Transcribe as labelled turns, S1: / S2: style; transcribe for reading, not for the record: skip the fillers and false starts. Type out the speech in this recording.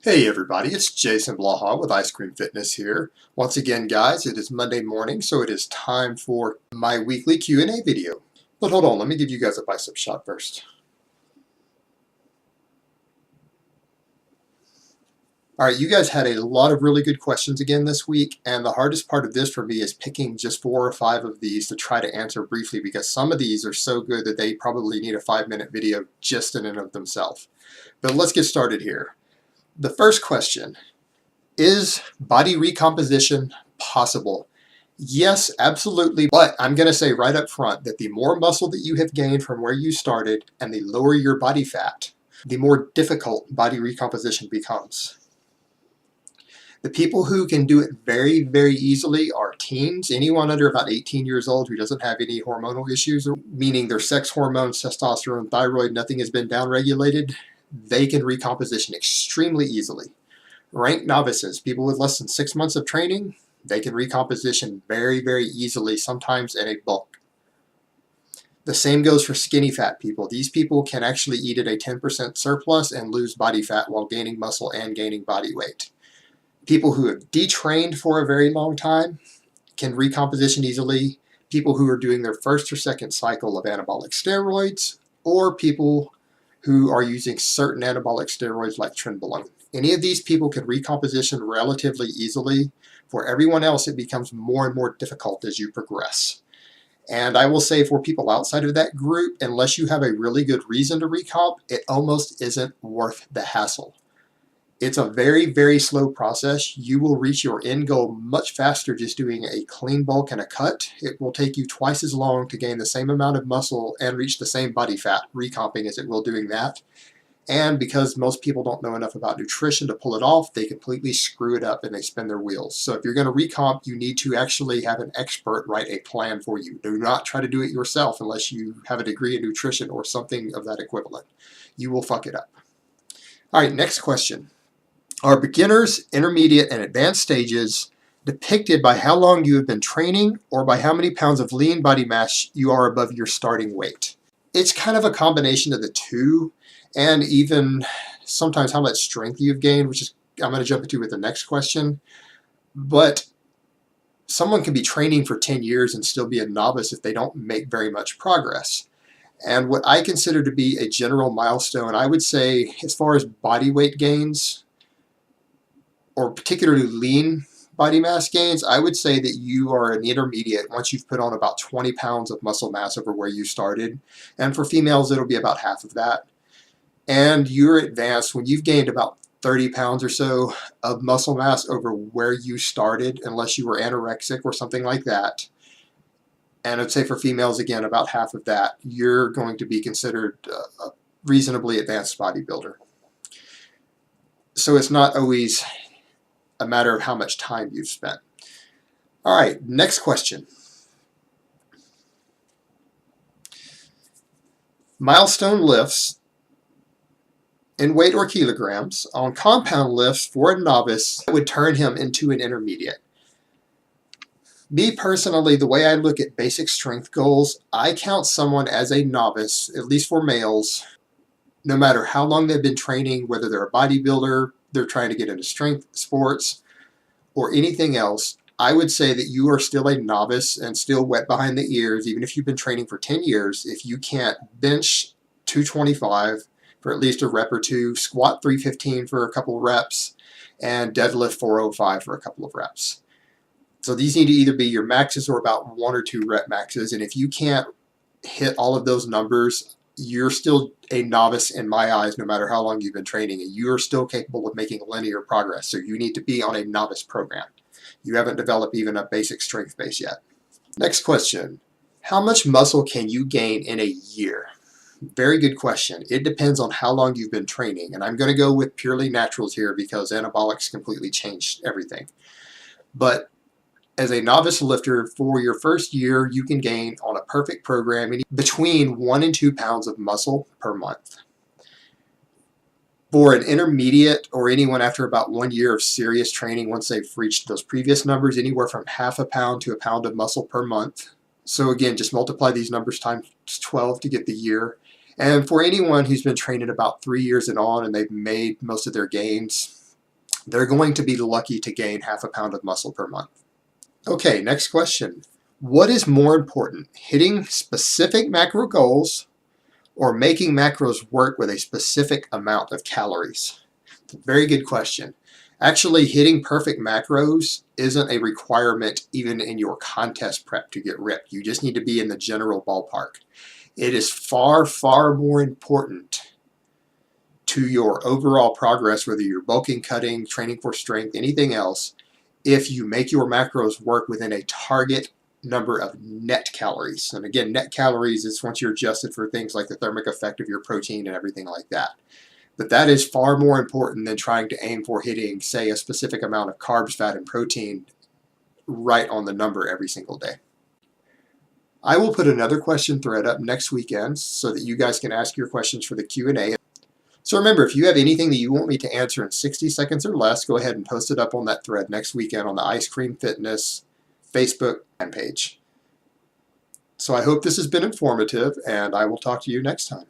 S1: Hey everybody, it's Jason Blaha with Ice Cream Fitness here. Once again guys, it is Monday morning, so it is time for my weekly Q&A video. But hold on, let me give you guys a bicep shot first. Alright, you guys had a lot of really good questions again this week, and the hardest part of this for me is picking just 4 or 5 of these to try to answer briefly, because some of these are so good that they probably need a 5-minute video just in and of themselves. But let's get started here. The first question, is body recomposition possible? Yes, absolutely, but I'm going to say right up front that the more muscle that you have gained from where you started and the lower your body fat, the more difficult body recomposition becomes. The people who can do it very, very easily are teens. Anyone under about 18 years old who doesn't have any hormonal issues, meaning their sex hormones, testosterone, thyroid, nothing has been downregulated, they can recomposition extremely easily. Ranked novices, people with less than 6 months of training, they can recomposition very, very easily, sometimes in a bulk. The same goes for skinny fat people. These people can actually eat at a 10% surplus and lose body fat while gaining muscle and gaining body weight. People who have detrained for a very long time can recomposition easily. People who are doing their first or second cycle of anabolic steroids, or people who are using certain anabolic steroids like trenbolone. Any of these people can recomposition relatively easily. For everyone else, it becomes more and more difficult as you progress. And I will say for people outside of that group, unless you have a really good reason to recomp, it almost isn't worth the hassle. It's a very, very slow process. You will reach your end goal much faster just doing a clean bulk and a cut. It will take you twice as long to gain the same amount of muscle and reach the same body fat recomping as it will doing that. And because most people don't know enough about nutrition to pull it off, they completely screw it up and they spin their wheels. So if you're going to recomp, you need to actually have an expert write a plan for you. Do not try to do it yourself unless you have a degree in nutrition or something of that equivalent. You will fuck it up. All right, next question. Are beginners, intermediate, and advanced stages depicted by how long you have been training or by how many pounds of lean body mass you are above your starting weight? It's kind of a combination of the two, and even sometimes how much strength you've gained, which is I'm going to jump into with the next question. But someone can be training for 10 years and still be a novice if they don't make very much progress. And what I consider to be a general milestone, I would say as far as body weight gains, or particularly lean body mass gains, I would say that you are an intermediate once you've put on about 20 pounds of muscle mass over where you started. And for females, it'll be about half of that. And you're advanced when you've gained about 30 pounds or so of muscle mass over where you started, unless you were anorexic or something like that. And I'd say for females, again, about half of that, you're going to be considered a reasonably advanced bodybuilder. So it's not always a matter of how much time you've spent. All right, next question. Milestone lifts in weight or kilograms on compound lifts for a novice would turn him into an intermediate. Me personally, the way I look at basic strength goals, I count someone as a novice, at least for males, no matter how long they've been training, whether they're a bodybuilder, they're trying to get into strength sports, or anything else. I would say that you are still a novice and still wet behind the ears, even if you've been training for 10 years, if you can't bench 225 for at least a rep or two, squat 315 for a couple of reps, and deadlift 405 for a couple of reps. So these need to either be your maxes or about 1 or 2 rep maxes, and if you can't hit all of those numbers, you're still a novice in my eyes, no matter how long you've been training, and you are still capable of making linear progress. So you need to be on a novice program. You haven't developed even a basic strength base yet. Next question. How much muscle can you gain in a year? Very good question. It depends on how long you've been training, and I'm going to go with purely naturals here because anabolics completely changed everything. But as a novice lifter, for your first year, you can gain on a perfect program between 1 and 2 pounds of muscle per month. For an intermediate or anyone after about 1 year of serious training, once they've reached those previous numbers, anywhere from half a pound to a pound of muscle per month. So again, just multiply these numbers times 12 to get the year. And for anyone who's been training about 3 years and on and they've made most of their gains, they're going to be lucky to gain half a pound of muscle per month. Okay, next question. What is more important, hitting specific macro goals or making macros work with a specific amount of calories? Very good question. Actually, hitting perfect macros isn't a requirement even in your contest prep to get ripped. You just need to be in the general ballpark. It is far, far more important to your overall progress, whether you're bulking, cutting, training for strength, anything else, if you make your macros work within a target number of net calories. And again, net calories is once you're adjusted for things like the thermic effect of your protein and everything like that. But that is far more important than trying to aim for hitting, say, a specific amount of carbs, fat, and protein right on the number every single day. I will put another question thread up next weekend so that you guys can ask your questions for the Q&A. So remember, if you have anything that you want me to answer in 60 seconds or less, go ahead and post it up on that thread next weekend on the Ice Cream Fitness Facebook fan page. So I hope this has been informative, and I will talk to you next time.